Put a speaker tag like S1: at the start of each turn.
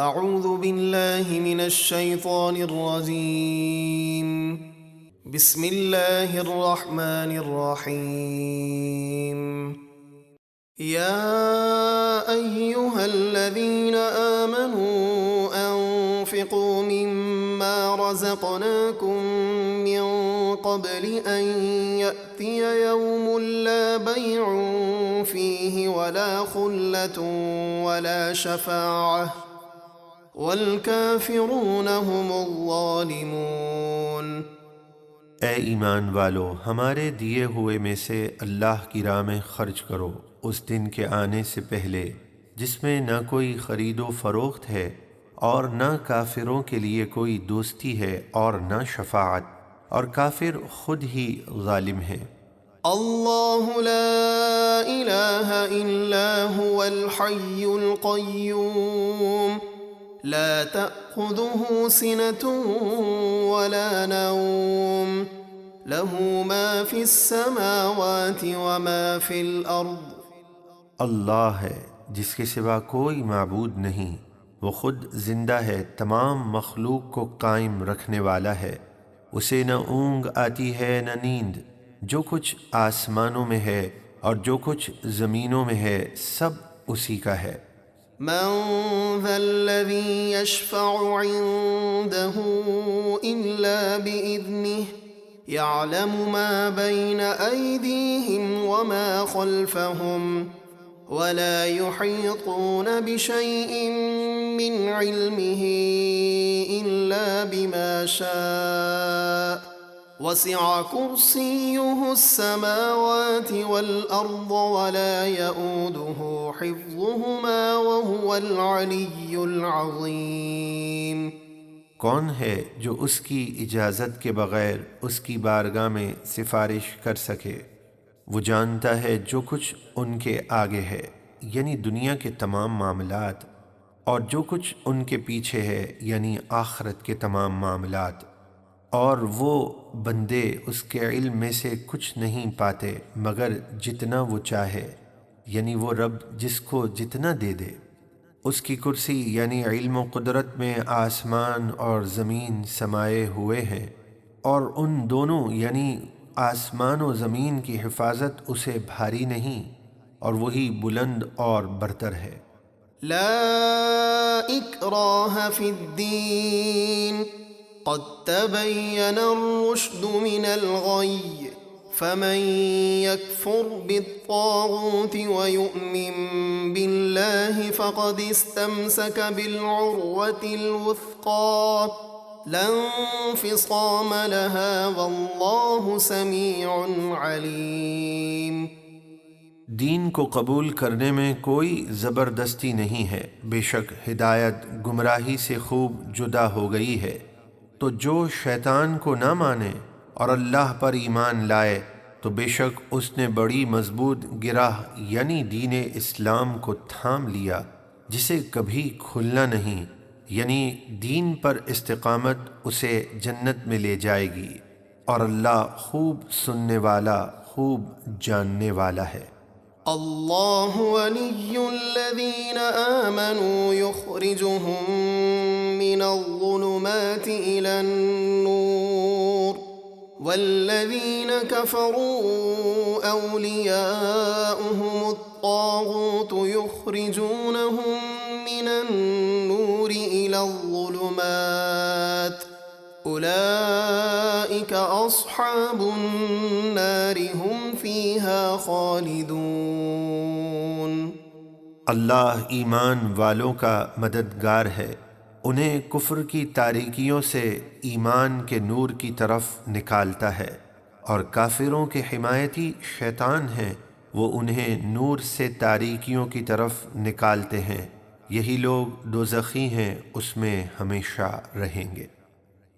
S1: اعوذ باللہ من الشیطان الرجیم بسم اللہ الرحمن الرحیم یا ایہا الذین آمنوا انفقوا مما رزقناکم من قبل ان یأتی یوم لا بیع فیہ ولا خلة ولا شفاعہ والکافرون هم الظالمون۔
S2: اے ایمان والو، ہمارے دیے ہوئے میں سے اللہ کی راہ میں خرچ کرو اس دن کے آنے سے پہلے جس میں نہ کوئی خرید و فروخت ہے اور نہ کافروں کے لیے کوئی دوستی ہے اور نہ شفاعت، اور کافر خود ہی ظالم ہیں۔
S1: اللہ لا الہ الا هو الحی القیوم لا تأخذه سنة ولا نوم له ما في السماوات وما في الأرض۔
S2: اللہ ہے جس کے سوا کوئی معبود نہیں، وہ خود زندہ ہے، تمام مخلوق کو قائم رکھنے والا ہے، اسے نہ اونگ آتی ہے نہ نیند، جو کچھ آسمانوں میں ہے اور جو کچھ زمینوں میں ہے سب اسی کا ہے۔
S1: من ذا الذي يشفع عنده إلا بإذنه يعلم ما بين أيديهم وما خلفهم ولا يحيطون بشيء من علمه إلا بما شاء وسع كرسيه السماوات والأرض ولا يؤوده حفظهما وهو العلي العظيم۔
S2: کون ہے جو اس کی اجازت کے بغیر اس کی بارگاہ میں سفارش کر سکے؟ وہ جانتا ہے جو کچھ ان کے آگے ہے، یعنی دنیا کے تمام معاملات، اور جو کچھ ان کے پیچھے ہے، یعنی آخرت کے تمام معاملات، اور وہ بندے اس کے علم میں سے کچھ نہیں پاتے مگر جتنا وہ چاہے، یعنی وہ رب جس کو جتنا دے دے۔ اس کی کرسی یعنی علم و قدرت میں آسمان اور زمین سمائے ہوئے ہیں، اور ان دونوں یعنی آسمان و زمین کی حفاظت اسے بھاری نہیں، اور وہی بلند اور برتر ہے۔
S1: لا اکراہ فی الدین قد تبین الرشد من الغی فمن يكفر بالطاغوت ويؤمن بالله فقد استمسك بالعروة الوثقى لا انفصام لها والله سميع عليم۔
S2: دین کو قبول کرنے میں کوئی زبردستی نہیں ہے، بے شک ہدایت گمراہی سے خوب جدا ہو گئی ہے، تو جو شیطان کو نہ مانے اور اللہ پر ایمان لائے تو بے شک اس نے بڑی مضبوط گرہ یعنی دین اسلام کو تھام لیا جسے کبھی کھلنا نہیں، یعنی دین پر استقامت اسے جنت میں لے جائے گی، اور اللہ خوب سننے والا خوب جاننے والا ہے۔
S1: اللہ ولی الذین آمنوا یخرجهم من الظلمات الى النور والذین کفروا اولیاؤهم الطاغوت یخرجونهم من النور الى الظلمات اولئک اصحاب النار هم فیہا خالدون۔
S2: اللہ ایمان والوں کا مددگار ہے، انہیں کفر کی تاریکیوں سے ایمان کے نور کی طرف نکالتا ہے، اور کافروں کے حمایتی شیطان ہیں، وہ انہیں نور سے تاریکیوں کی طرف نکالتے ہیں، یہی لوگ دوزخی ہیں، اس میں ہمیشہ رہیں گے۔